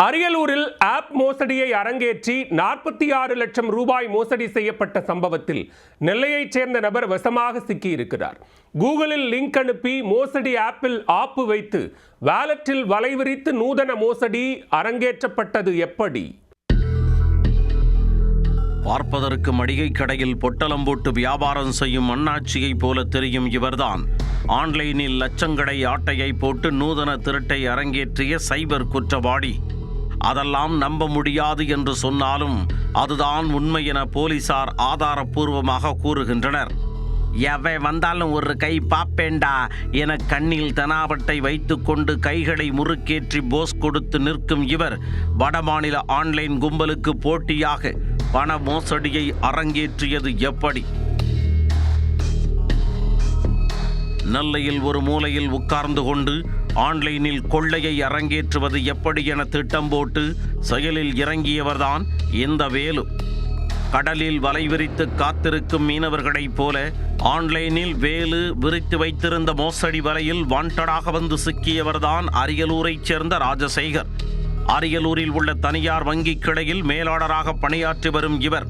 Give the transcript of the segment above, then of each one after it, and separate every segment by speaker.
Speaker 1: அரியலூரில் ஆப் மோசடியை அரங்கேற்றி 46 லட்சம் ரூபாய் மோசடி செய்யப்பட்ட சம்பவத்தில் நெல்லையைச் சேர்ந்த நபர் வசமாக சிக்கியிருக்கிறார். கூகுளில் லிங்க் அனுப்பி மோசடி ஆப்பில் ஆப்பு வைத்து வாலெட்டில் வலைவிரித்து நூதன மோசடி அரங்கேற்றப்பட்டது எப்படி?
Speaker 2: பார்ப்பதற்கு மளிகை கடையில் பொட்டலம் போட்டு வியாபாரம் செய்யும் அண்ணாச்சியைப் போல தெரியும் இவர்தான் ஆன்லைனில் லட்சங்கடை ஆட்டையை போட்டு நூதன திருட்டை அரங்கேற்றிய சைபர் குற்றவாளி. அதெல்லாம் நம்ப முடியாது என்று சொன்னாலும் அதுதான் உண்மை என போலீசார் ஆதாரப்பூர்வமாக கூறுகின்றனர். எவை வந்தாலும் ஒரு கை பாப்பேண்டா என கண்ணில் தெனாவட்டை வைத்துக்கொண்டு கைகளை முறுக்கேற்றி போஸ் கொடுத்து நிற்கும் இவர் வடமாநில ஆன்லைன் கும்பலுக்கு போட்டியாக பண மோசடியை அரங்கேற்றியது எப்படி? நெல்லையில் ஒரு மூலையில் உட்கார்ந்து கொண்டு ஆன்லைனில் கொள்ளையை அரங்கேற்றுவது எப்படி என திட்டம் போட்டு செயலில் இறங்கியவர்தான் இந்த வேலு. கடலில் வலை விரித்து காத்திருக்கும் மீனவர்களைப் போல ஆன்லைனில் வேலு விரித்து வைத்திருந்த மோசடி வலையில் வாண்டடாக வந்து சிக்கியவர்தான் அரியலூரைச் சேர்ந்த ராஜசேகர். அரியலூரில் உள்ள தனியார் வங்கி கிளையில் மேலாளராக பணியாற்றி வரும் இவர்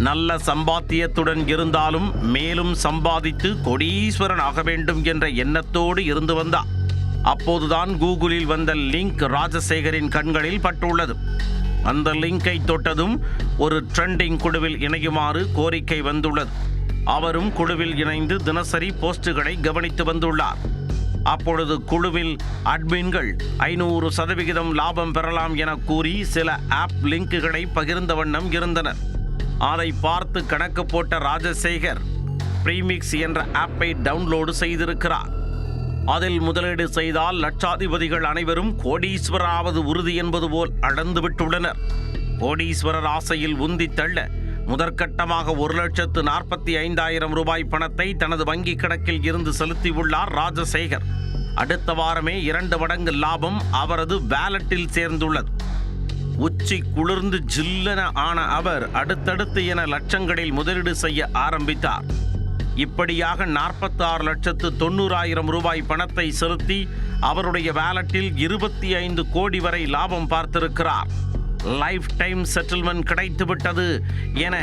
Speaker 2: நல்ல சம்பாத்தியத்துடன் இருந்தாலும் மேலும் சம்பாதித்து கோடீஸ்வரன் ஆக வேண்டும் என்ற எண்ணத்தோடு இருந்து வந்தார். அப்போதுதான் கூகுளில் வந்த லிங்க் ராஜசேகரின் கண்களில் பட்டுள்ளது. அந்த லிங்கை தொட்டதும் ஒரு ட்ரெண்டிங் குழுவில் இணையுமாறு கோரிக்கை வந்துள்ளது. அவரும் குழுவில் இணைந்து தினசரி போஸ்டுகளை கவனித்து வந்துள்ளார். அப்பொழுது குழுவில் அட்மின்கள் 500% லாபம் பெறலாம் என கூறி சில ஆப் லிங்குகளை பகிர்ந்த வண்ணம் இருந்தனர். அதை பார்த்து கணக்கு போட்ட ராஜசேகர் ப்ரீமிக்ஸ் என்ற ஆப்பை டவுன்லோடு செய்திருக்கிறார். அதில் முதலீடு செய்தால் லட்சாதிபதிகள் அனைவரும் கோடீஸ்வராவது உறுதி என்பது போல் அளந்து விட்டுள்ளனர். கோடீஸ்வரர் ஆசையில் உந்தி தள்ள முதற்கட்டமாக 1,45,000 ரூபாய் பணத்தை தனது வங்கி கணக்கில் இருந்து செலுத்தியுள்ளார் ராஜசேகர். அடுத்த வாரமே 2 மடங்கு லாபம் அவரது வாலெட்டில் சேர்ந்துள்ளது. உச்சி குளிர்ந்து ஜில்லென ஆன அவர் அடுத்தடுத்து என லட்சங்களில் முதலீடு செய்ய ஆரம்பித்தார். இப்படியாக 46,90,000 ரூபாய் பணத்தை செலுத்தி அவருடைய வாலெட்டில் 25 கோடி வரை லாபம் பார்த்திருக்கிறார். லைஃப் டைம் செட்டில்மெண்ட் கிடைத்துவிட்டது என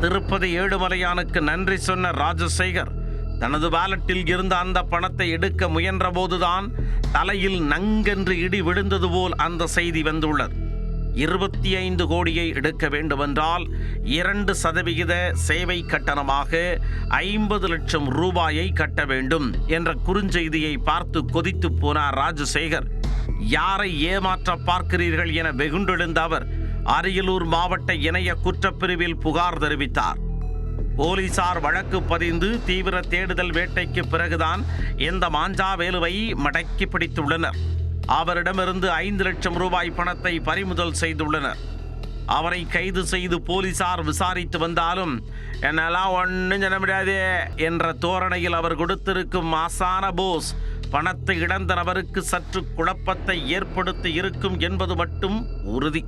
Speaker 2: திருப்பதி ஏழுமலையானுக்கு நன்றி சொன்ன ராஜசேகர் தனது வாலெட்டில் இருந்த அந்த பணத்தை எடுக்க முயன்ற போதுதான் தலையில் நங்கென்று இடி விழுந்தது போல் அந்த செய்தி வந்துள்ளது. 25 கோடியை எடுக்க வேண்டுமென்றால் 2% சேவை கட்டணமாக 50 லட்சம் ரூபாயை கட்ட வேண்டும் என்ற குறுஞ்செய்தியை பார்த்து கொதித்து போனார் ராஜசேகர். யாரை ஏமாற்ற பார்க்கிறீர்கள் என வெகுண்டெழுந்த அவர் அரியலூர் மாவட்ட இணைய குற்றப்பிரிவில் புகார் தெரிவித்தார். போலீசார் வழக்கு பதிந்து தீவிர தேடுதல் வேட்டைக்கு பிறகுதான் இந்த மாஞ்சா வேலுவை மடக்கி பிடித்துள்ளனர். அவரிடமிருந்து 5 லட்சம் ரூபாய் பணத்தை பறிமுதல் செய்துள்ளனர். அவரை கைது செய்து போலீசார் விசாரித்து வந்தாலும் என்னெல்லாம் ஒன்றும் சொல்ல முடியாது என்ற தோரணையில் அவர் கொடுத்திருக்கும் ஆசான போஸ் பணத்தை இழந்த நபருக்கு சற்று குழப்பத்தை ஏற்படுத்தி இருக்கும் என்பது மட்டும் உறுதி.